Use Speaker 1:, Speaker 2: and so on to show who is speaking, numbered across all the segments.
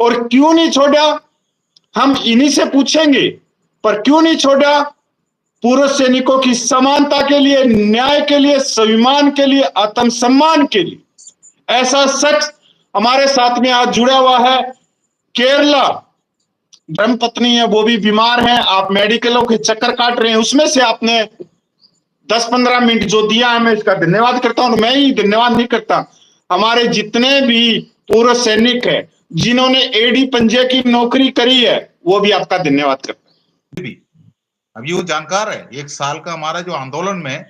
Speaker 1: और क्यों नहीं छोड़ा, हम इन्हीं से पूछेंगे। पर क्यों नहीं छोड़ा? पूर्व सैनिकों की समानता के लिए, न्याय के लिए, स्वाभिमान के लिए, आत्मसम्मान के लिए। ऐसा शख्स हमारे साथ में आज जुड़ा हुआ है। केरला, धर्मपत्नी है, वो भी बीमार है, आप मेडिकलों के चक्कर काट रहे हैं, उसमें से आपने 10-15 मिनट जो दिया है, मैं इसका धन्यवाद करता हूं। मैं ही धन्यवाद नहीं करता, हमारे जितने भी पूर्व सैनिक है जिन्होंने एडी पंजे की नौकरी करी है, वो भी आपका धन्यवाद करता है।
Speaker 2: अब ये वो जानकार है, 1 साल का हमारा जो आंदोलन में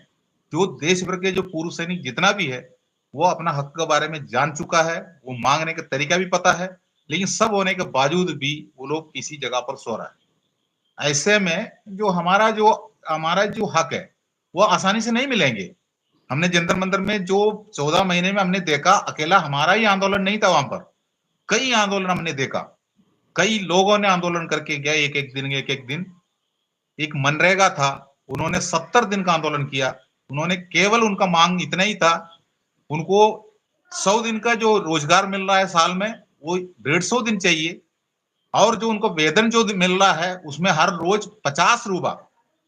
Speaker 2: जो देश भर के जो पूर्व सैनिक जितना भी है वो अपना हक के बारे में जान चुका है, वो मांगने का तरीका भी पता है, लेकिन सब होने के बावजूद भी वो लोग इसी जगह पर सो रहा है। ऐसे में जो हमारा जो हक है वो आसानी से नहीं मिलेंगे। हमने जंतर मंतर में जो 14 महीने में हमने देखा, अकेला हमारा ही आंदोलन नहीं था, वहां पर कई आंदोलन हमने देखा, कई लोगों ने आंदोलन करके गया, एक एक दिन। एक मनरेगा था, उन्होंने 70 दिन का आंदोलन किया। उन्होंने केवल, उनका मांग इतना ही था, उनको 100 दिन का जो रोजगार मिल रहा है साल में वो 150 दिन चाहिए, और जो उनको वेतन जो मिल रहा है उसमें हर रोज 50 रुपया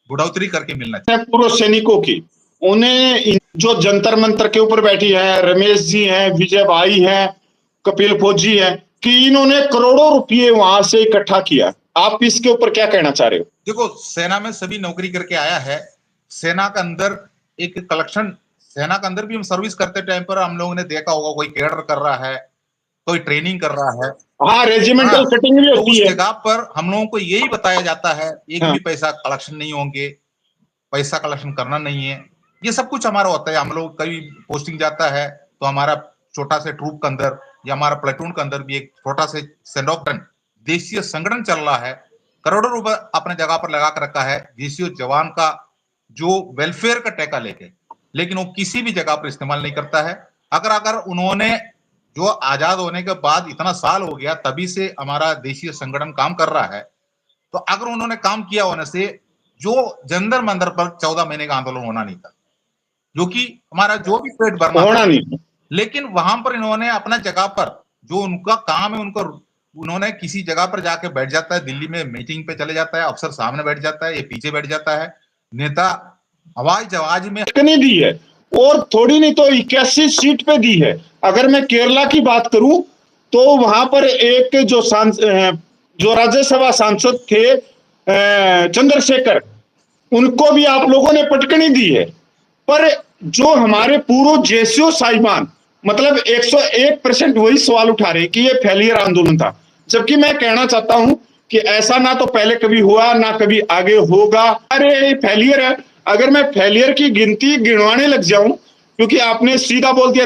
Speaker 2: बढ़ोतरी करके मिलना चाहिए।
Speaker 1: पूर्व सैनिकों की, उन्हें जो जंतर मंतर के ऊपर बैठी है, रमेश जी हैं, विजय भाई हैं, कपिल फौजी हैं, कि इन्होंने करोड़ों रुपये वहां से इकट्ठा किया। आप इसके ऊपर क्या कहना चाह रहे हो?
Speaker 2: देखो, सेना में सभी नौकरी करके आया है, सेना के अंदर एक कलेक्शन, सेना के अंदर भी हम सर्विस करते टाइम पर हम लोगों ने देखा होगा, कोई कैडर कर रहा है, कोई ट्रेनिंग कर रहा है,
Speaker 1: हाँ, रेजिमेंटल कटिंग भी होती है।
Speaker 2: उस जगह पर हम लोगों को यही बताया जाता है, एक भी पैसा कलेक्शन नहीं होंगे, पैसा कलेक्शन करना नहीं है, ये सब कुछ हमारा होता है। हम लोग कभी पोस्टिंग जाता है तो हमारा छोटा से ट्रूप के अंदर या हमारा प्लेटून के अंदर भी एक छोटा से सेंडॉक देशीय संगठन चल रहा है, करोड़ों रुपए अपने जगह पर लगा कर रखा है देशीय जवान का जो वेलफेयर का टैका लेके, लेकिन वो किसी भी जगह पर इस्तेमाल नहीं करता है। अगर उन्होंने जो आजाद होने के बाद इतना साल हो गया, तभी से हमारा देशीय संगठन काम कर रहा है, तो अगर उन्होंने काम किया होने से जो जंतर मंतर पर 14 महीने का आंदोलन होना नहीं था, जो कि हमारा जो भी पेट भरना
Speaker 1: होना नहीं,
Speaker 2: लेकिन वहां पर इन्होंने अपना जगह पर जो उनका काम है, उन्होंने किसी जगह पर जाके बैठ जाता है, दिल्ली में मीटिंग पे चले जाता है, अफसर सामने बैठ जाता है, ये पीछे बैठ जाता है, नेता हवाई जहाज में
Speaker 1: नहीं दी है, और थोड़ी नहीं तो 81 सीट पे दी है। अगर मैं केरला की बात करूं तो वहां पर एक जो राज्यसभा सांसद थे चंद्रशेखर, उनको भी आप लोगों ने पटकनी दी है। पर जो हमारे पूर्व जेसीओ साहिबान, मतलब 101% वही सवाल उठा रहे कि ये फेलियर आंदोलन था, जबकि मैं कहना चाहता हूं कि ऐसा ना तो पहले कभी हुआ, ना कभी आगे होगा। अरे फेलियर है, अगर मैं फेलियर की गिनती गिनवाने लग जाऊं, क्योंकि आपने सीधा बोल दिया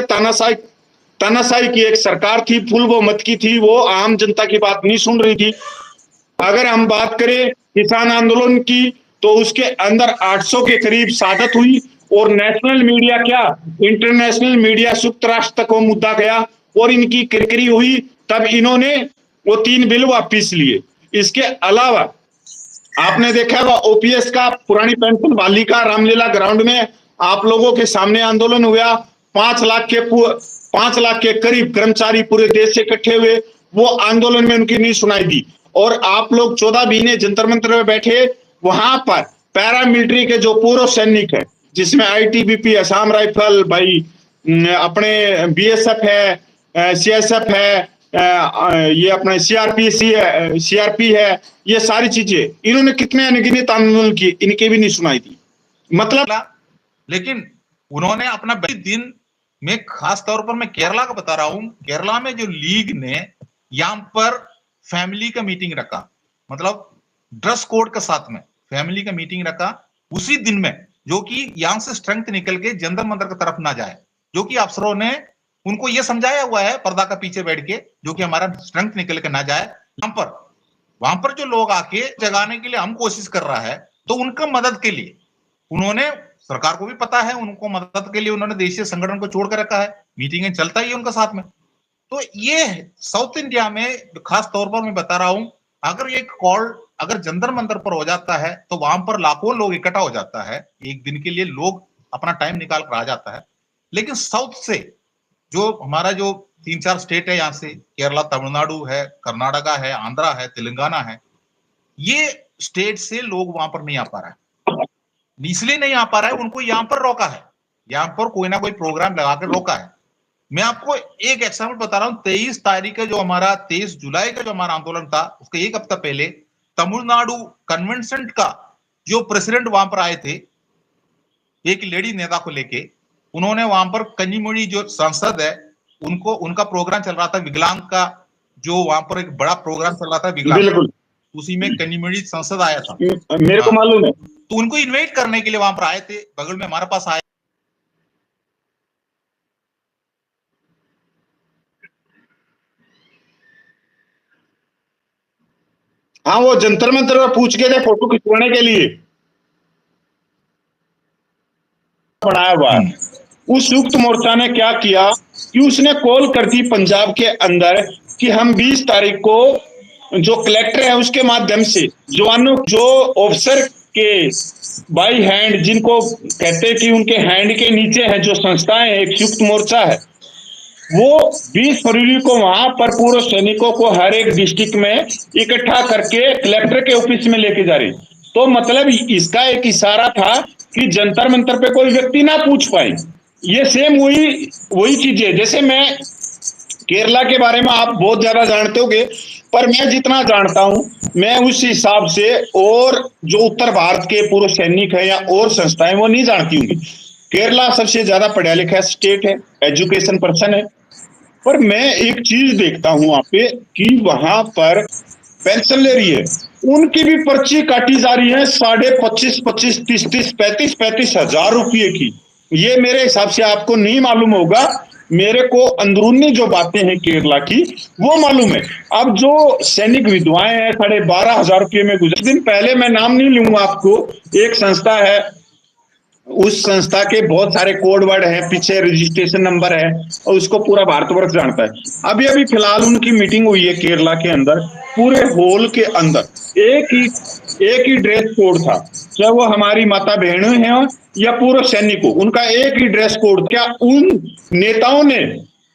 Speaker 1: तानाशाही की एक सरकार थी, फुल बहुमत की थी, वो आम जनता की बात नहीं सुन रही थी। अगर हम बात करें किसान आंदोलन की, तो उसके अंदर 800 के करीब शहादत हुई, और नेशनल मीडिया क्या, इंटरनेशनल मीडिया संयुक्त राष्ट्र तक वो मुद्दा गया और इनकी किरकिरी हुई, तब इन्होंने वो 3 बिल वापिस लिए। इसके अलावा आपने देखा होगा ओपीएस का, पुरानी पेंशन बहाली का, रामलीला ग्राउंड में आप लोगों के सामने आंदोलन हुआ, 5 लाख के करीब कर्मचारी पूरे देश से इकट्ठे हुए, वो आंदोलन में उनकी नहीं सुनाई दी। और आप लोग 14 महीने जंतर मंतर में बैठे, वहां पर पैरामिलिट्री के जो पूर्व सैनिक है, जिसमें आईटीबीपी, असम राइफल, भाई अपने बीएसएफ है, सीएसएफ है, ये अपना सीआरपी है, ये सारी चीजें इन्होंने कितने अनगिनत आंदोलन किए, इनके भी नहीं सुनाई दी। मतलब,
Speaker 2: लेकिन उन्होंने अपना दिन में, खास तौर पर मैं केरला का बता रहा हूं, केरला में जो लीग ने यहां पर फैमिली का मीटिंग रखा, मतलब ड्रेस कोड के साथ में फैमिली का मीटिंग रखा उसी दिन में, जो कि यहां से स्ट्रेंथ निकल के जंतर मंतर की तरफ ना जाए, जो कि अफसरों ने उनको यह समझाया हुआ है पर्दा का पीछे बैठ के, जो कि हमारा स्ट्रेंथ निकल के ना जाए। वहां पर जो लोग आके जगाने के लिए हम कोशिश कर रहा है, तो उनका मदद के लिए उन्होंने, सरकार को भी पता है, उनको मदद के लिए उन्होंने देशीय संगठन को छोड़ कर रखा है, मीटिंगें चलता ही है उनके साथ में। तो ये साउथ इंडिया में खास तौर पर मैं बता रहा हूं, अगर ये कॉल अगर जंतर मंतर पर हो जाता है तो वहां पर लाखों लोग इकट्ठा हो जाता है, एक दिन के लिए लोग अपना टाइम निकाल कर आ जाता है। लेकिन साउथ से जो हमारा जो 3-4 स्टेट है यहाँ से, केरला, तमिलनाडु है, कर्नाटका है, आंध्रा है, तेलंगाना है। ये स्टेट से लोग वहां पर नहीं आ पा रहा है, इसलिए नहीं आ पा रहा है, उनको यहाँ पर रोका है, यहाँ पर कोई ना कोई प्रोग्राम लगा कर रोका है। मैं आपको एक एग्जाम्पल बता रहा हूँ, 23 तारीख का जो हमारा 23 जुलाई का जो हमारा आंदोलन था, उसके एक हफ्ता पहले तमिलनाडु कन्वेंशन का जो प्रेसिडेंट वहां पर आए थे, एक लेडी नेता को लेके, उन्होंने वहां पर कन्नीमोड़ी जो सांसद है, उनको, उनका प्रोग्राम चल रहा था विकलांग का, जो वहां पर एक बड़ा प्रोग्राम चल रहा था विकलांग,
Speaker 1: बिल्कुल,
Speaker 2: उसी में कन्नीमोड़ी सांसद आया था,
Speaker 1: मेरे को मालूम है।
Speaker 2: तो उनको इन्वाइट करने के लिए वहां पर आए थे, बगल में हमारे पास आए।
Speaker 1: हाँ, वो जंतर मंतर पर पूछ के थे फोटो खिंचवाने के लिए बनाया हुआ है। उस संयुक्त मोर्चा ने क्या किया कि उसने कॉल कर दी पंजाब के अंदर कि हम 20 तारीख को जो कलेक्टर है उसके माध्यम से जवानों, जो ऑफिसर के बाई हैंड, जिनको कहते हैं कि उनके हैंड के नीचे है जो संस्थाएं, एक संयुक्त मोर्चा है, वो 20 फरवरी को वहां पर पूर्व सैनिकों को हर एक डिस्ट्रिक्ट में इकट्ठा करके कलेक्टर के ऑफिस में लेके जा रही। तो मतलब इसका एक इशारा था कि जंतर मंतर पे कोई व्यक्ति ना पूछ पाए। ये सेम वही चीज है, जैसे मैं केरला के बारे में आप बहुत ज्यादा जानते होगे, पर मैं जितना जानता हूं मैं उस हिसाब से, और जो उत्तर भारत के पूर्व सैनिक है या और संस्थाएं वो नहीं जानती होंगी। केरला सबसे ज्यादा पढ़ा लिखा स्टेट है, एजुकेशन पर्सन है, पर मैं एक चीज देखता हूं वहां पे कि वहां पर पेंशन ले रही है, उनकी भी पर्ची काटी जा रही है 25,500, 25,000, 30,000, 35,000 हजार रुपये की। ये मेरे हिसाब से आपको नहीं मालूम होगा, मेरे को अंदरूनी जो बातें हैं केरला की वो मालूम है। अब जो सैनिक विधवाएं हैं 12,500 रुपये में गुजर, दिन पहले मैं नाम नहीं लूंगा आपको, एक संस्था है, उस संस्था के बहुत सारे कोड वर्ड हैं, पीछे रजिस्ट्रेशन नंबर है, और उसको पूरा भारतवर्ष जानता है। अभी अभी फिलहाल उनकी मीटिंग हुई है केरला के अंदर, पूरे हॉल के अंदर एक ही ड्रेस कोड था, चाहे वो हमारी माता बहनें हैं या पूर्व सैनिकों, उनका एक ही ड्रेस कोड। क्या उन नेताओं ने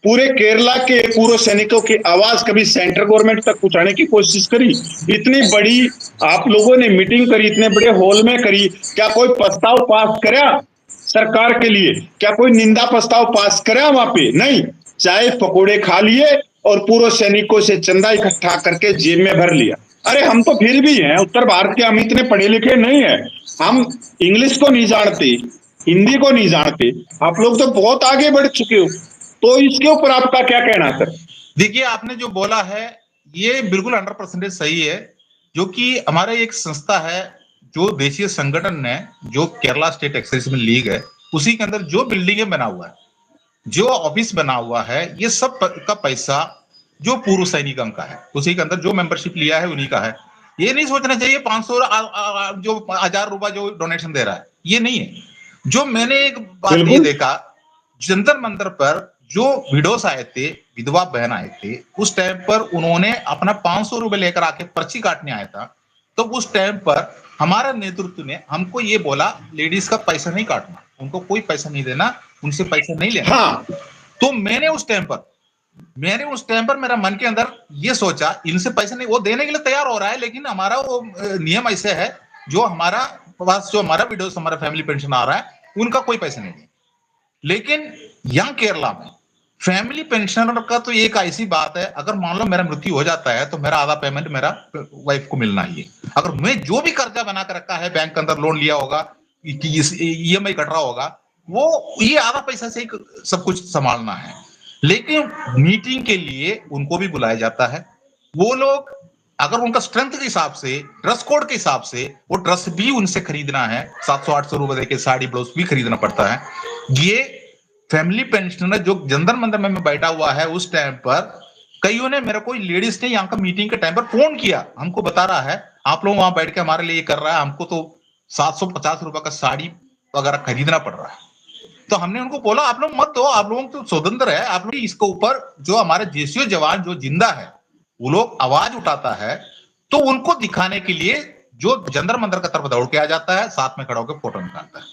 Speaker 1: पूरे केरला के पूर्व सैनिकों की आवाज कभी सेंट्रल गवर्नमेंट तक पहुंचाने की कोशिश करी? इतनी बड़ी आप लोगों ने मीटिंग करी, इतने बड़े हॉल में करी, क्या कोई प्रस्ताव पास करा सरकार के लिए? क्या कोई निंदा प्रस्ताव पास करा वहां पे? नहीं, चाय पकोड़े खा लिए और पूर्व सैनिकों से चंदा इकट्ठा करके जेब में भर लिया। अरे हम तो फिर भी हैं उत्तर भारत के, हम इतने पढ़े लिखे नहीं है, हम इंग्लिश को नहीं जानते, हिंदी को नहीं जानते, आप लोग तो बहुत आगे बढ़ चुके हो। तो इसके ऊपर आपका क्या कहना सर?
Speaker 2: देखिए, आपने जो बोला है ये बिल्कुल 100% सही है, जो कि हमारे एक संस्था है, जो देशीय संगठन है, जो केरला स्टेट एक्सर्विसमेन लीग है, उसी के अंदर जो बिल्डिंगें बना हुआ है, जो ऑफिस बना हुआ है, ये सब का पैसा जो पूर्व सैनिकों का है, उसी के अंदर जो मेंबरशिप लिया है उन्हीं का है। ये नहीं सोचना चाहिए 500 जो 1,000 रुपए जो डोनेशन दे रहा है, ये नहीं है। जो मैंने एक बात ये देखा, जंतर मंतर पर जो विडोस आए थे, विधवा बहन आए थे, उस टाइम पर उन्होंने अपना 500 रुपए लेकर आके पर्ची काटने आया था, तो उस टाइम पर हमारा नेतृत्व ने हमको ये बोला, लेडीज का पैसा नहीं काटना, उनको कोई पैसा नहीं देना, उनसे पैसा नहीं लेना।
Speaker 1: हाँ।
Speaker 2: तो मैंने उस टाइम पर मेरा मन के अंदर ये सोचा, इनसे पैसे नहीं, वो देने के लिए तैयार हो रहा है, लेकिन हमारा वो नियम ऐसे है, जो हमारा पास जो हमारा विडोस, हमारा फैमिली पेंशन आ रहा है, उनका कोई पैसा नहीं है। लेकिन यहाँ केरला में फैमिली पेंशनर का तो एक ऐसी बात है, अगर मान लो मेरा मृत्यु हो जाता है तो मेरा आधा पेमेंट मेरा वाइफ को मिलना ही है। अगर मैं जो भी कर्जा बना कर रखा है, बैंक के अंदर लोन लिया होगा, EMI कट रहा होगा, वो ये आधा पैसा से सब कुछ संभालना है। लेकिन मीटिंग के लिए उनको भी बुलाया जाता है। वो लोग अगर उनका स्ट्रेंथ के हिसाब से, ड्रेस कोड के हिसाब से, वो ड्रेस भी उनसे खरीदना है, 700-800 रुपए देके साड़ी ब्लाउज भी खरीदना पड़ता है। ये फैमिली पेंशनर जो जंतर मंतर में बैठा हुआ है, उस टाइम पर कईयों ने, मेरे को लेडीज ने यहाँ का मीटिंग के टाइम पर फोन किया, हमको बता रहा है आप लोग वहां बैठ के हमारे लिए कर रहा है, हमको तो 750 रुपए का साड़ी वगैरह खरीदना पड़ रहा है। तो हमने उनको बोला आप लोग मत दो, आप लोगों तो स्वतंत्र है, आप लोग इसके ऊपर जो हमारे देशीय जवान जो जिंदा है वो लोग आवाज उठाता है, तो उनको दिखाने के लिए जो जंतर मंतर की तरफ दौड़ के आ जाता है, साथ में खड़ा होकर फोटो निकालता है।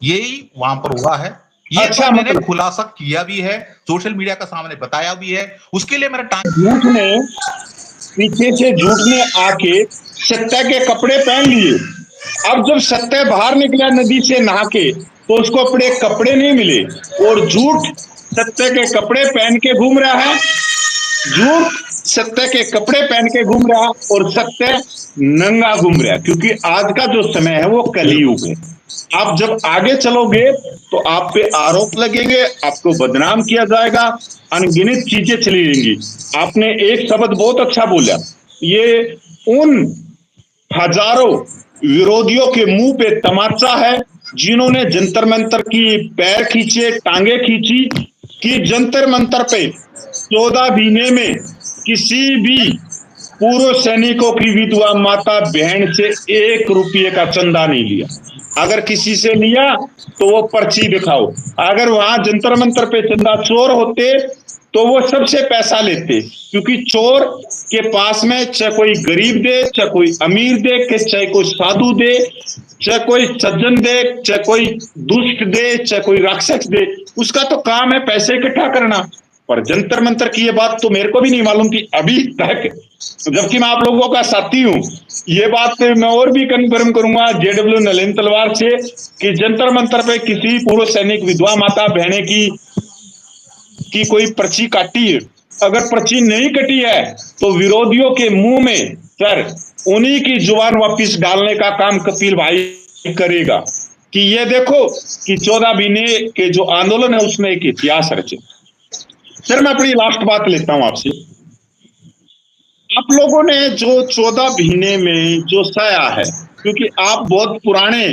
Speaker 2: यही वहां पर हुआ है। ये
Speaker 1: अच्छा,
Speaker 2: तो मैंने
Speaker 1: मतलब
Speaker 2: खुलासा किया भी है, सोशल मीडिया का सामने बताया भी है, उसके लिए मेरा
Speaker 1: झूठ ने पीछे से झूठ ने आके सत्य के कपड़े पहन लिए। अब जब सत्य बाहर निकला नदी से नहा के, तो उसको अपने कपड़े नहीं मिले, और झूठ सत्य के कपड़े पहन के घूम रहा है। झूठ सत्य के कपड़े पहन के घूम रहा, और सत्य नंगा घूम रहा, क्योंकि आज का जो समय है वो
Speaker 2: बिल्कुल
Speaker 1: कलयुग है। आप जब आगे चलोगे तो आप पे आरोप लगेंगे, आपको बदनाम किया जाएगा, अनगिनत चीजें चली जाएंगी। आपने एक शब्द बहुत अच्छा बोला, ये उन हजारों विरोधियों के मुंह पे तमाचा है जिन्होंने जंतर मंतर की पैर खींचे, टांगे खींची, कि जंतर मंतर पे 14 महीने में किसी भी पूर्व सैनिकों की विधवा माता बहन से 1 रुपये का चंदा नहीं लिया। अगर किसी से लिया तो वो पर्ची दिखाओ। अगर वहां जंतर मंतर पे चंदा चोर होते तो वो सबसे पैसा लेते, क्योंकि चोर के पास में चाहे कोई गरीब दे, चाहे कोई अमीर दे, चाहे कोई साधु दे, चाहे कोई सज्जन दे, चाहे कोई दुष्ट दे, चाहे कोई राक्षस दे, उसका तो काम है पैसे इकट्ठा करना। पर जंतर मंतर की ये बात तो मेरे को भी नहीं मालूम थी अभी तक, जबकि मैं आप लोगों का साथी हूं। ये बात मैं और भी कन्फर्म करूंगा जेडब्ल्यू नलिन तलवार से, कि जंतर मंतर पे किसी पूर्व सैनिक विधवा माता बहने की कोई पर्ची काटी है। अगर पर्ची नहीं कटी है तो विरोधियों के मुंह में सर उन्हीं की जुबान वापिस डालने का काम कपिल भाई करेगा, कि ये देखो कि 14 महीने के जो आंदोलन है उसमें एक इतिहास रचे। सर मैं अपनी लास्ट बात लेता हूं आपसे। आप लोगों ने जो 14 महीने में जो सहा है, क्योंकि आप बहुत पुराने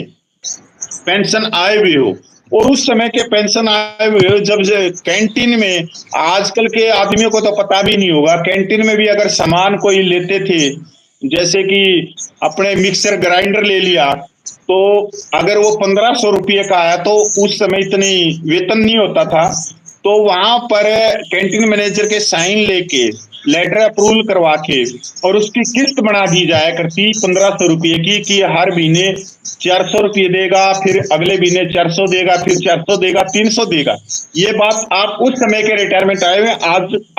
Speaker 1: पेंशन आए हुए हो, और उस समय के पेंशन आए हुए हो जब कैंटीन में, आजकल के आदमियों को तो पता भी नहीं होगा, कैंटीन में भी अगर सामान कोई लेते थे, जैसे कि अपने मिक्सर ग्राइंडर ले लिया, तो अगर वो 1500 रुपये का आया तो उस समय इतनी वेतन नहीं होता था, तो वहां पर कैंटीन मैनेजर के साइन लेके लेटर अप्रूवल करवा के और उसकी किस्त बना दी जाया करती 1500 रुपये की, कि हर महीने 400 रुपये देगा, फिर अगले महीने 400 देगा, फिर 400 देगा, 300 देगा। ये बात आप उस समय के रिटायरमेंट आए हुए,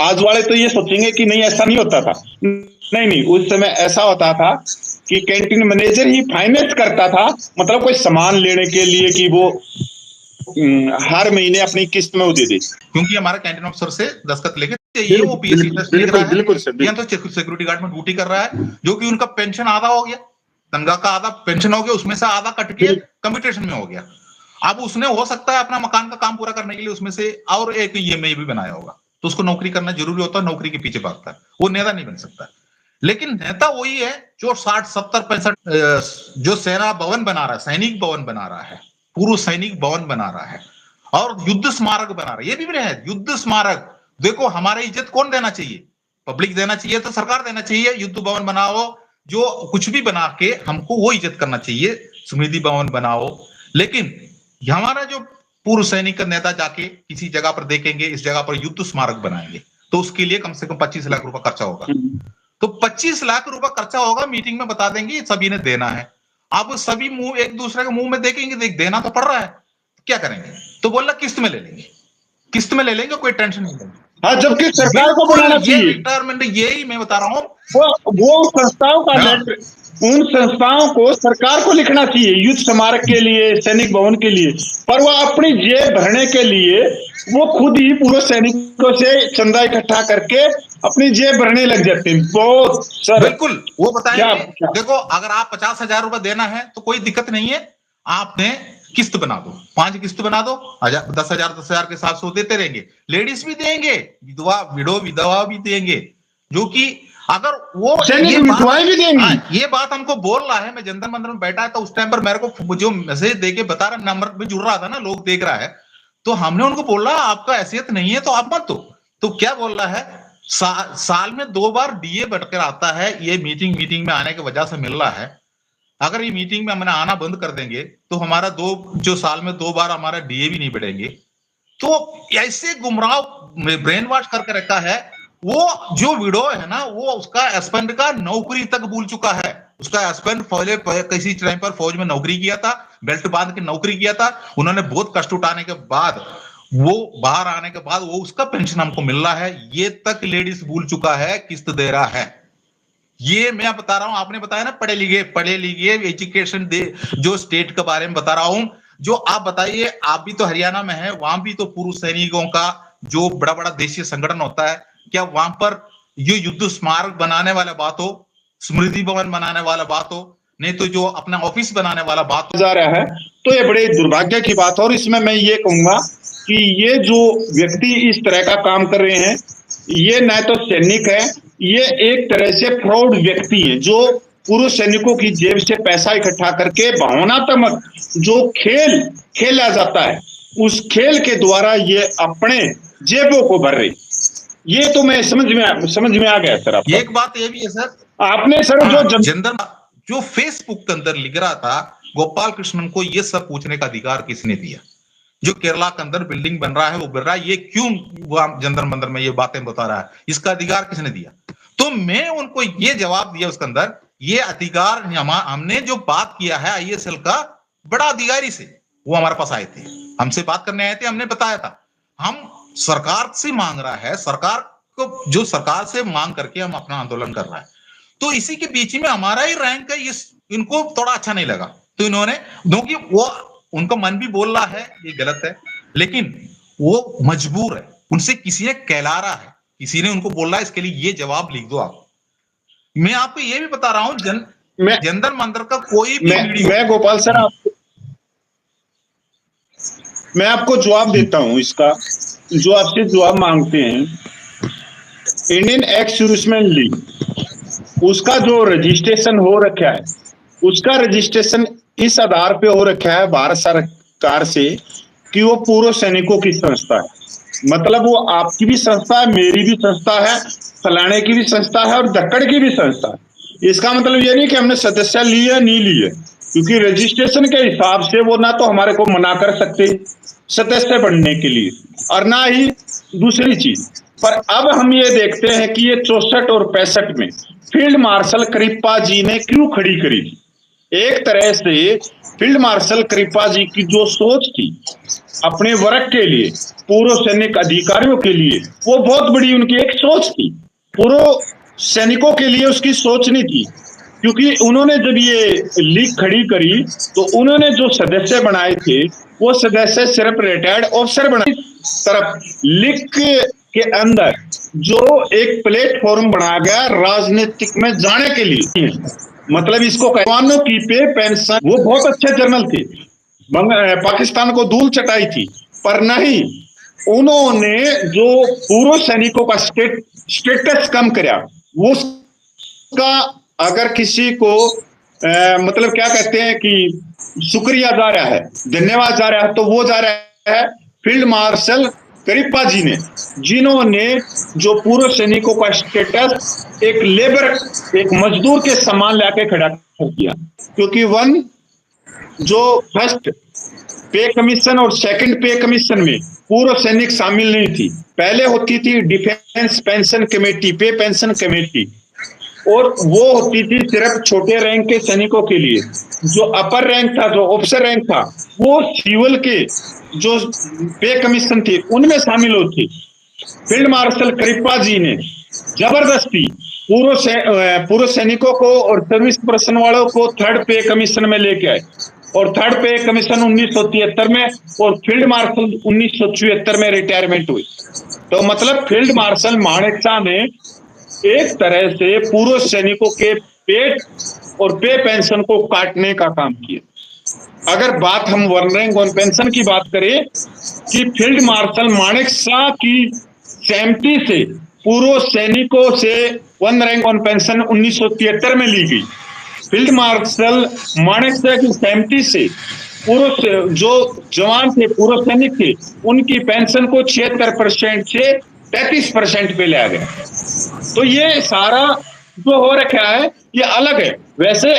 Speaker 1: आज वाले तो ये सोचेंगे कि नहीं ऐसा नहीं होता था। नहीं, उस समय ऐसा होता था कि कैंटीन मैनेजर ही फाइनेंस करता था, मतलब कोई सामान लेने के लिए, कि वो हर महीने अपनी किस्त में वो दे दे,
Speaker 2: क्योंकि हमारा कैंटीन ऑफिसर से दस्तखत लेके ये वो पीएससी टेस्ट लिख रहा है,
Speaker 1: बिल्कुल सर,
Speaker 2: या तो सिक्योरिटी गार्ड में ड्यूटी कर रहा है, जो कि उनका पेंशन आधा हो गया, तनख्वाह का आधा पेंशन हो गया, उसमें से आधा कट के कम्यूटेशन में हो गया। अब उसने हो सकता है अपना मकान का काम पूरा करने के लिए उसमें से और एक ईएमआई भी बनाया होगा, तो उसको नौकरी करना जरूरी होता है, नौकरी के पीछे भागता है, वो नेता नहीं बन सकता। लेकिन नेता वही है जो 60, 70, 65 जो सेना भवन बना रहा है, सैनिक भवन बना रहा है, पूर्व सैनिक भवन बना रहा है, और युद्ध स्मारक बना रहा है। ये भी है युद्ध स्मारक। देखो हमारी इज्जत कौन देना चाहिए? पब्लिक देना चाहिए, तो सरकार देना चाहिए। युद्ध भवन बनाओ, जो कुछ भी बना के हमको वो इज्जत करना चाहिए, स्मृति भवन बनाओ। लेकिन हमारा जो पूर्व सैनिक का नेता जाके किसी जगह पर देखेंगे इस जगह पर युद्ध स्मारक बनाएंगे, तो उसके लिए कम से कम 25 लाख रुपए खर्चा होगा। तो 25 लाख रुपए खर्चा होगा, मीटिंग में बता देंगे सभी ने देना है। अब सभी मुंह एक दूसरे के मुंह में देखेंगे, देना तो पड़ रहा है, क्या करेंगे? तो बोला किस्त में ले लेंगे, किस्त में ले लेंगे, कोई टेंशन नहीं लेंगे।
Speaker 1: हाँ, जबकि सरकार को बनाना चाहिए।
Speaker 2: रिटायरमेंट यही मैं बता रहा हूँ,
Speaker 1: वो संस्थाओं का लेटर, उन संस्थाओं को सरकार को लिखना चाहिए युद्ध स्मारक के लिए, सैनिक भवन के लिए, पर वो अपनी जेब भरने के लिए वो खुद ही पूर्व सैनिकों से चंदा इकट्ठा करके अपनी जेब भरने लग जाते हैं। बहुत सर,
Speaker 2: बिल्कुल वो बताएंगे। देखो अगर आप 50,000 रुपए देना है तो कोई दिक्कत नहीं है, आपने किस्त बना दो, 5 किस्त बना दो, 10,000 के 700 देते रहेंगे। लेडीज भी देंगे, विधवा भी देंगे, जो कि अगर वो ये बात हमको बोल रहा है, मैं जंतर मंतर में बैठा था उस टाइम पर, मेरे को जो मैसेज देके बता रहा, नंबर पे जुड़ रहा था ना, लोग देख रहा है, तो हमने उनको बोला आपका हैसियत नहीं है तो आप मत दो। तो क्या बोल रहा है, साल में 2 बार डीए बढ़कर आता है, ये मीटिंग में आने की वजह से मिल रहा है। अगर ये मीटिंग में हमने आना बंद कर देंगे तो हमारा जो साल में 2 बार हमारा डीए भी नहीं बढ़ेंगे। तो ऐसे गुमराह ब्रेन वॉश करके रखा है। वो जो विडो है ना, वो उसका हस्बैंड का नौकरी तक भूल चुका है, उसका हस्बैंड पहले किसी टाइम पर फौज में नौकरी किया था, बेल्ट बांध के नौकरी किया था। उन्होंने बहुत कष्ट उठाने के बाद वो बाहर आने के बाद वो उसका पेंशन हमको मिल रहा है, ये तक लेडीज भूल चुका है, किस्त दे रहा है। ये मैं बता रहा हूं, आपने बताया ना पढ़े लिखे एजुकेशन दे जो स्टेट के बारे में बता रहा हूं। जो आप बताइए, आप भी तो हरियाणा में है, वहां भी तो पूर्व सैनिकों का जो बड़ा बड़ा देशीय संगठन होता है, क्या वहां पर ये युद्ध स्मारक बनाने वाला बात हो, स्मृति भवन बनाने वाला बात हो, नहीं तो जो अपना ऑफिस बनाने वाला बात हो
Speaker 1: जा रहा है, तो ये बड़े दुर्भाग्य की बात है। और इसमें मैं ये कहूंगा कि ये जो व्यक्ति इस तरह का काम कर रहे हैं, ये न तो सैनिक है, ये एक तरह से फ्रॉड व्यक्ति है, जो पूर्व सैनिकों की जेब से पैसा इकट्ठा करके भावनात्मक जो खेल खेला जाता है, उस खेल के द्वारा ये अपने जेबों को भर रहे। ये तो मैं समझ में आ गया सर। आपका
Speaker 2: एक बात ये भी है सर,
Speaker 1: आपने सर
Speaker 2: जो फेसबुक के अंदर लिख रहा था गोपाल कृष्णन को, ये सब पूछने का अधिकार किसने दिया? जो केरला के अंदर बिल्डिंग बन रहा है वो बन रहा है, ये क्यों जंतर मंतर में ये बातें बता रहा है, इसका अधिकार किसने दिया? तो मैं उनको ये जवाब दिया उसके अंदर, ये अधिकार हमने जो बात किया है आईएसएल का बड़ा अधिकारी से, वो हमारे पास आए थे, हमसे बात करने आए थे, हमने बताया था हम सरकार से मांग रहा है, सरकार को जो सरकार से मांग करके हम अपना आंदोलन कर रहा है। तो इसी के बीच में हमारा ही रैंक है, इनको थोड़ा अच्छा नहीं लगा, तो इन्होंने, क्योंकि वो उनका मन भी बोल रहा है ये गलत है, लेकिन वो मजबूर है, उनसे किसी ने कहला रहा है, किसी ने उनको बोल रहा है इसके लिए ये जवाब लिख दो आप। मैं आपको ये भी बता रहा हूं, जंतर मंतर का कोई भी
Speaker 1: मैं गोपाल सर मैं आपको जवाब देता हूं इसका, जो आपसे जवाब मांगते हैं। इंडियन एक्स सर्विसमैन लीग, उसका जो रजिस्ट्रेशन हो रखा है, उसका रजिस्ट्रेशन इस आधार पे हो रखा है भारत सरकार से कि वो पूर्व सैनिकों की संस्था है। मतलब वो आपकी भी संस्था है, मेरी भी संस्था है, फलाने की भी संस्था है और दक्कड़ की भी संस्था है। इसका मतलब ये नहीं कि हमने सदस्य लिए नहीं लिए, क्योंकि रजिस्ट्रेशन के हिसाब से वो ना तो हमारे को मना कर सकते सदस्य बनने के लिए, और ना ही दूसरी चीज। पर अब हम ये देखते हैं कि ये 64 और 65 में फील्ड मार्शल कृपा जी ने क्यों खड़ी करी थी। एक तरह से फील्ड मार्शल कृपा जी की जो सोच थी अपने वर्ग के लिए, पूर्व सैनिक अधिकारियों के लिए, वो बहुत बड़ी उनकी एक सोच थी। पूर्व सैनिकों के लिए उसकी सोच नहीं थी, क्योंकि उन्होंने जब ये लीग खड़ी करी तो उन्होंने जो सदस्य बनाए थे वो सदस्य सिर्फ रिटायर्ड ऑफिसर बनाए। तरफ लीग के अंदर जो एक प्लेटफॉर्म बनाया गया राजनीतिक में जाने के लिए, मतलब इसको जवानों की पे पेंशन, वो बहुत अच्छे जनरल थे, पाकिस्तान को धूल चटाई थी, पर नहीं, उन्होंने जो पूर्व सैनिकों का स्टेटस कम कराया, वो उसका अगर किसी को मतलब क्या कहते हैं कि शुक्रिया जा रहा है, धन्यवाद जा रहा है, तो वो जा रहा है फील्ड मार्शल कृपा जी ने, जिन्होंने जो पूर्व सैनिकों का स्टेटस एक लेबर, एक मजदूर के समान लाके खड़ा किया। क्योंकि जो फर्स्ट पे कमीशन और सेकंड पे कमीशन में पूर्व सैनिक शामिल नहीं थी। पहले होती थी डिफेंस पेंशन कमेटी, पे पेंशन कमेटी, और वो होती थी सिर्फ छोटे रैंक के सैनिकों के लिए। जो अपर रैंक था, जो ऑफिसर रैंक था, वो सिविल के जो पे कमीशन थी उनमें शामिल होती। फील्ड मार्शल कृपा जी ने जबरदस्ती पूर्व सैनिकों को और सर्विस पर्सन वालों को थर्ड पे कमीशन में लेके आए, और थर्ड पे कमीशन 1973 में और फील्ड मार्शल 1974 में रिटायरमेंट हुई। तो मतलब फील्ड मार्शल मानेकशॉ ने एक तरह से पूर्व सैनिकों के पेट और पे पेंशन को काटने का काम किया। अगर बात हम वन रैंक वन पेंशन की बात करें कि फील्ड मार्शल मानेकशॉ की सहमति से पूर्व सैनिकों से वन रैंक वन पेंशन 1973 में ली गई। फील्ड मार्शल मानेकशॉ की सहमति से पूर्व जो जवान थे, पूर्व सैनिक थे, उनकी पेंशन को 76% से 33% पे लाया गया। तो ये सारा जो हो रखा है ये अलग है। वैसे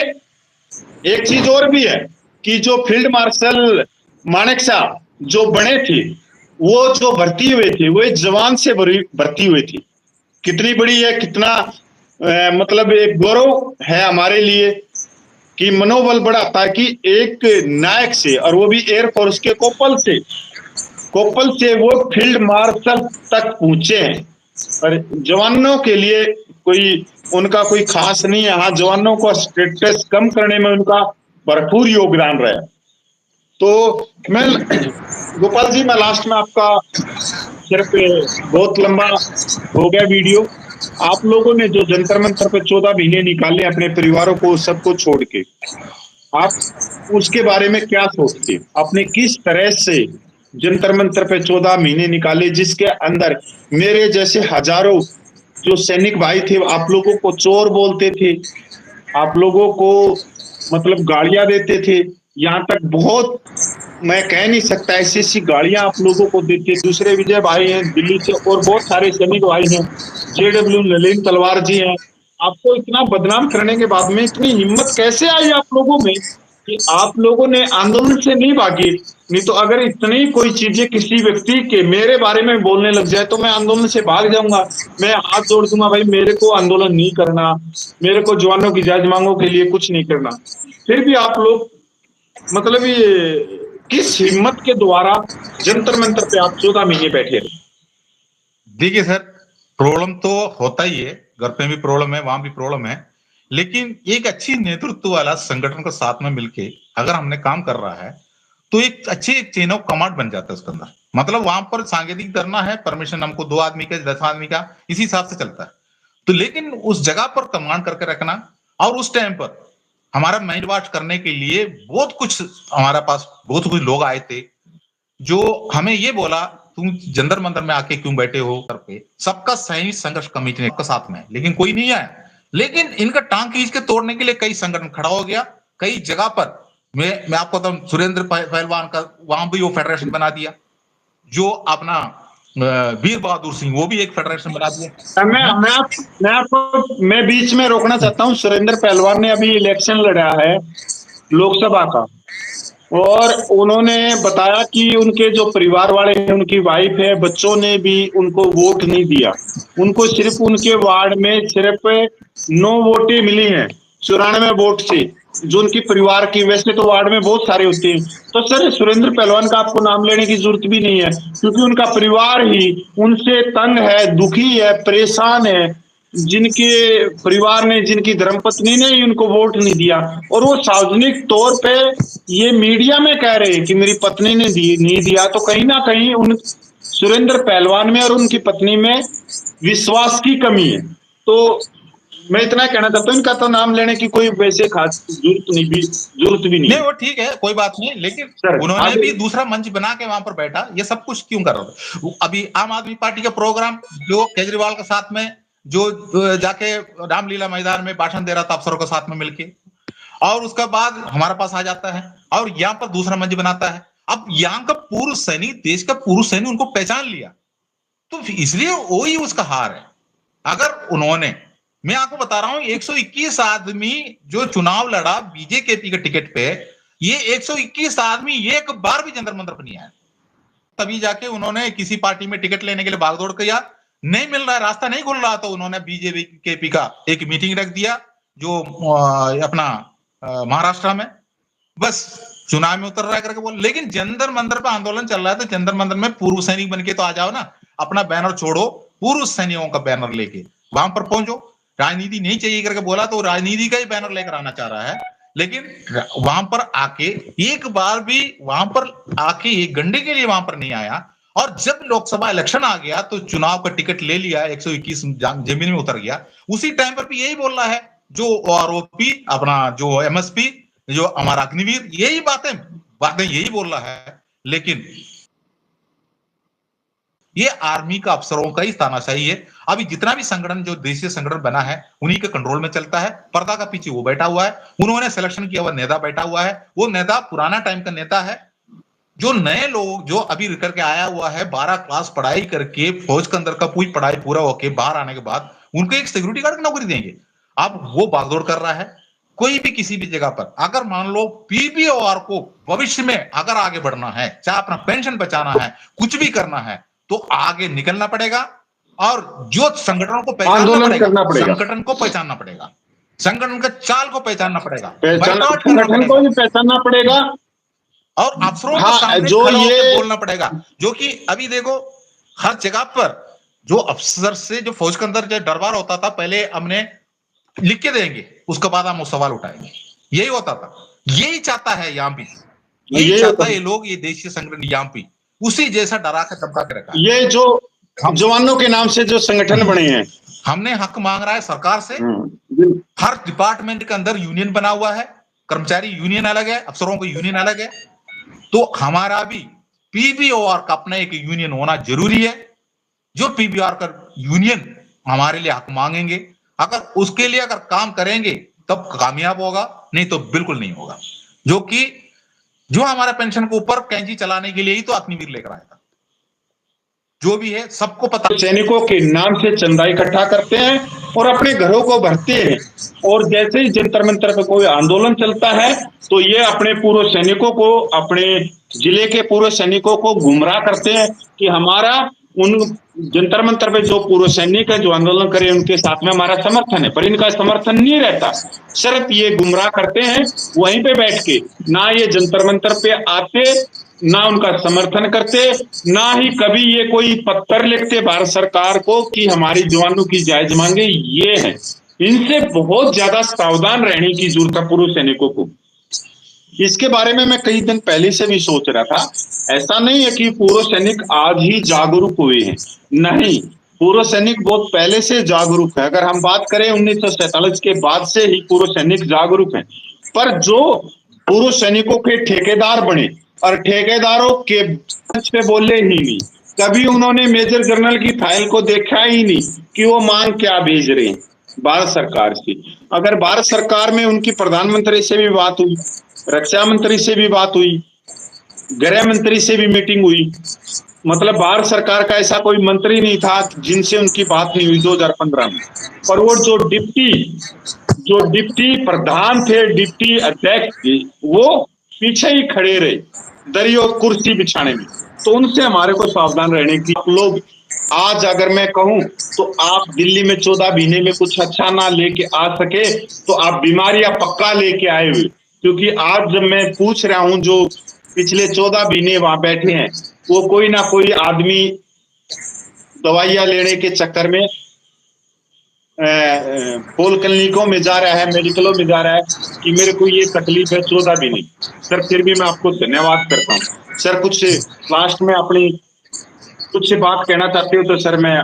Speaker 1: एक चीज और भी है कि जो फील्ड मार्शल मानेकशॉ जो बने थे, वो जो भर्ती हुए थे वो एक जवान से भर्ती हुए थी। कितनी बड़ी है, कितना मतलब एक गौरव है हमारे लिए कि मनोबल बढ़ा, ताकि एक नायक से, और वो भी एयरफोर्स के कोपल से वो फील्ड मार्शल तक पहुंचे हैं। और जवानों के लिए कोई उनका कोई खास नहीं है। हाँ, जवानों को स्टेटस कम करने में उनका भरपूर योगदान रहा। तो मैं गोपाल जी, मैं लास्ट में आपका सिर्फ, बहुत लंबा हो गया वीडियो। आप लोगों ने जो जंतर मंतर पे 14 महीने निकाले अपने परिवारों को सबको छोड़ के, आप उसके बारे में क्या सोचते? आपने किस तरह से जंतर मंतर पे 14 महीने निकाले, जिसके अंदर मेरे जैसे हजारों जो सैनिक भाई थे, आप लोगों को चोर बोलते थे, आप लोगों को मतलब गालियां देते थे, यहाँ तक बहुत, मैं कह नहीं सकता, ऐसी ऐसी गालियां आप लोगों को देते। दूसरे विजय भाई हैं दिल्ली से, और बहुत सारे सैनिक भाई हैं, जेडब्ल्यू नलिन तलवार जी हैं। आपको इतना बदनाम करने के बाद में इतनी हिम्मत कैसे आई आप लोगों में कि आप लोगों ने आंदोलन से नहीं भागे? नहीं तो अगर इतनी कोई चीजें किसी व्यक्ति के मेरे बारे में बोलने लग जाए तो मैं आंदोलन से भाग जाऊंगा। मैं हाथ जोड़ दूंगा, भाई मेरे को आंदोलन नहीं करना, मेरे को जवानों की जायज मांगों के लिए कुछ नहीं करना। फिर भी आप लोग मतलब ये किस हिम्मत के द्वारा जंतर मंतर पे आप 14 महीने बैठे रहे?
Speaker 2: देखिए सर, प्रॉब्लम तो होता ही है, घर पे भी प्रॉब्लम है, वहां भी प्रॉब्लम है, लेकिन एक अच्छी नेतृत्व वाला संगठन को साथ में मिलके अगर हमने काम कर रहा है तो एक अच्छी चेन ऑफ कमांड बन जाता है उसके अंदर। मतलब वहां पर सांकेतिक करना है, परमिशन हमको 2 आदमी का 10 आदमी का, इसी हिसाब से चलता है। तो लेकिन उस जगह पर कमांड करके रखना, और उस टाइम पर हमारा माइंड वॉश करने के लिए बहुत कुछ हमारे पास, बहुत कुछ लोग आए थे जो हमें ये बोला तुम जंतर मंतर में आके क्यों बैठे हो करके। सबका सही संघर्ष कमेटी ने सबका साथ में, लेकिन कोई नहीं आया। लेकिन इनका टांग खींच के तोड़ने के लिए कई संगठन खड़ा हो गया, कई जगह पर। मैं आपको बताऊं, सुरेंद्र पहलवान का वहां भी वो फेडरेशन बना दिया, जो अपना वीर बहादुर सिंह, वो भी एक फेडरेशन बना दिया।
Speaker 1: मैं बीच में रोकना चाहता हूँ। सुरेंद्र पहलवान ने अभी इलेक्शन लड़ा है लोकसभा का, और उन्होंने बताया कि उनके जो परिवार वाले हैं, उनकी वाइफ है, बच्चों ने भी उनको वोट नहीं दिया। उनको सिर्फ उनके वार्ड में सिर्फ 9 वोटें मिली हैं 94 वोट से, जो उनकी परिवार की। वैसे तो वार्ड में बहुत सारे होते हैं। तो सर, सुरेंद्र पहलवान का आपको नाम लेने की जरूरत भी नहीं है, क्योंकि उनका परिवार ही उनसे तंग है, दुखी है, परेशान है। जिनके परिवार ने, जिनकी धर्मपत्नी ने ही उनको वोट नहीं दिया, और वो सार्वजनिक तौर पे ये मीडिया में कह रहे हैं कि मेरी पत्नी ने नहीं दिया। तो कहीं ना कहीं उन सुरेंद्र पहलवान में और उनकी पत्नी में विश्वास की कमी है। तो मैं इतना कहना चाहता हूँ, इनका तो नाम लेने की कोई वैसे खास जरूरत भी नहीं है।
Speaker 2: वो ठीक है, कोई बात नहीं, लेकिन उन्होंने भी दूसरा मंच बना के वहां पर बैठा, ये सब कुछ क्यों कर रहा था? अभी आम आदमी पार्टी का प्रोग्राम जो केजरीवाल के साथ में जो जाके रामलीला मैदान में भाषण दे रहा था अफसरों के साथ में मिलके, और उसके बाद हमारे पास आ जाता है और यहाँ पर दूसरा मंच बनाता है। अब यहाँ का पूर्व सैनिक, देश का पूर्व सैनिक उनको पहचान लिया, तो इसलिए वही उसका हार है। अगर उन्होंने, मैं आपको बता रहा हूं, 121 आदमी जो चुनाव लड़ा बीजेपी के टिकट पे, ये 121 आदमी एक बार भी जंतर मंतर पर नहीं आया। तभी जाके उन्होंने किसी पार्टी में टिकट लेने के लिए भागदौड़ किया, नहीं मिल रहा है, रास्ता नहीं खुल रहा, तो उन्होंने बीजेपी का एक मीटिंग रख दिया जो अपना महाराष्ट्र में, बस चुनाव में उतर रहा है करके बोल। लेकिन जंतर मंतर पर आंदोलन चल रहा है, तो जंतर मंतर में पूर्व सैनिक बन के तो आ जाओ ना, अपना बैनर छोड़ो, पूर्व सैनिकों का बैनर लेके वहां पर पहुंचो। राजनीति नहीं चाहिए करके बोला तो राजनीति का ही बैनर लेकर आना चाह रहा है, लेकिन वहां पर आके एक बार भी, वहां पर आके एक घंटे के लिए वहां पर नहीं आया। और जब लोकसभा इलेक्शन आ गया तो चुनाव का टिकट ले लिया, 121 जमीन में उतर गया। उसी टाइम पर भी यही बोल रहा है जो आरोपी, अपना जो एमएसपी, जो हमारा अग्निवीर, यही बातें यही बोल रहा है। लेकिन ये आर्मी का अफसरों का ही तानाशाही है। अभी जितना भी संगठन, जो देशीय संगठन बना है, उन्हीं के कंट्रोल में चलता है। पर्दा का पीछे वो बैठा हुआ है, उन्होंने सिलेक्शन किया हुआ नेता बैठा हुआ है। वो नेता पुराना टाइम का नेता है। जो नए लोग जो अभी करके आया हुआ है, 12 क्लास पढ़ाई करके फौज के अंदर का पूरी पढ़ाई पूरा होके बाहर आने के बाद उनको एक सिक्योरिटी गार्ड की नौकरी देंगे। अब वो भागदौड़ कर रहा है। कोई भी किसी भी जगह पर अगर मान लो पीबीओआर को भविष्य में अगर आगे बढ़ना है, चाहे अपना पेंशन बचाना है, कुछ भी करना है, तो आगे निकलना पड़ेगा और जो संगठनों को पहचानना पड़ेगा, संगठन को पहचानना पड़ेगा। संगठन का चाल को पहचानना पड़ेगा,
Speaker 1: संगठन को भी पहचानना पड़ेगा
Speaker 2: और अफसरों
Speaker 1: हाँ,
Speaker 2: के सामने
Speaker 1: जो
Speaker 2: खड़े होकर
Speaker 1: ये
Speaker 2: बोलना पड़ेगा। जो कि अभी देखो हर जगह पर जो अफसर से जो फौज के अंदर जो दरबार होता था, पहले हमने लिख के देंगे, उसके बाद हम वो सवाल उठाएंगे, यही होता था। यही चाहता है यहाँ भी, यही चाहता है ये लोग, ये देशीय संगठन यहाँ भी उसी जैसा डरा के धमका के रखा।
Speaker 1: ये जो जवानों के नाम से जो संगठन बने हैं,
Speaker 2: हमने हक मांग रहा है सरकार से। हर डिपार्टमेंट के अंदर यूनियन बना हुआ है, कर्मचारी यूनियन अलग है, अफसरों की यूनियन अलग है, तो हमारा भी पीबीओआर का अपना एक यूनियन होना जरूरी है। जो पीबीआर का यूनियन हमारे लिए हक मांगेंगे, अगर उसके लिए अगर काम करेंगे तब कामयाब होगा, नहीं तो बिल्कुल नहीं होगा। जो हमारा पेंशन के ऊपर कैंची चलाने के लिए ही तो अग्निवीर लेकर आया था। जो भी है सबको पता,
Speaker 1: सैनिकों के नाम से चंदा इकट्ठा करते हैं और अपने घरों को भरते हैं, और जैसे ही जंतर मंतर पे कोई आंदोलन चलता है तो ये अपने पूर्व सैनिकों को, अपने जिले के पूर्व सैनिकों को गुमराह करते हैं कि हमारा उन जंतर मंतर पे जो पूर्व सैनिक है जो आंदोलन करे उनके साथ में हमारा समर्थन है, पर इनका समर्थन नहीं रहता। सिर्फ ये गुमराह करते हैं, वहीं पे बैठ के ना ये जंतर मंतर पे आते, ना उनका समर्थन करते, ना ही कभी ये कोई पत्र लिखते भारत सरकार को कि हमारी जवानों की जायज मांगे ये है। इनसे बहुत ज्यादा सावधान रहने की जरूरत है पूर्व सैनिकों को। इसके बारे में मैं कई दिन पहले से भी सोच रहा था। ऐसा नहीं है कि पूर्व सैनिक आज ही जागरूक हुए हैं, नहीं, पूर्व सैनिक बहुत पहले से जागरूक है। अगर हम बात करें 1947 के बाद से ही पूर्व सैनिक जागरूक हैं, पर जो पूर्व सैनिकों के ठेकेदार बने और ठेकेदारों के मंच पे बोले ही नहीं, कभी उन्होंने मेजर जनरल की फाइल को देखा ही नहीं कि वो मांग क्या भेज रहे हैं भारत सरकार से। अगर भारत सरकार में उनकी प्रधानमंत्री से भी बात हुई, रक्षा मंत्री से भी बात हुई, गृह मंत्री से भी मीटिंग हुई, मतलब भारत सरकार का ऐसा कोई मंत्री नहीं था जिनसे उनकी बात नहीं हुई 2015 में। पर वो जो डिप्टी प्रधान थे, डिप्टी अध्यक्ष थे, वो पीछे ही खड़े रहे दरी और कुर्सी बिछाने में। तो उनसे हमारे को सावधान रहने की। आप लोग आज अगर मैं कहूं तो आप दिल्ली में 14 महीने में कुछ अच्छा ना लेके आ सके तो आप बीमारियां पक्का लेके आए हुए, क्योंकि आज जब मैं पूछ रहा हूं जो पिछले 14 महीने वहां बैठे हैं, वो कोई ना कोई आदमी दवाइयां लेने के चक्कर में पोल क्लिनिकों में जा रहा है, मेडिकलों में जा रहा है कि मेरे को ये तकलीफ है 14 महीने। सर फिर भी मैं आपको धन्यवाद करता हूँ। सर कुछ लास्ट में अपनी कुछ से बात कहना चाहते हो तो सर मैं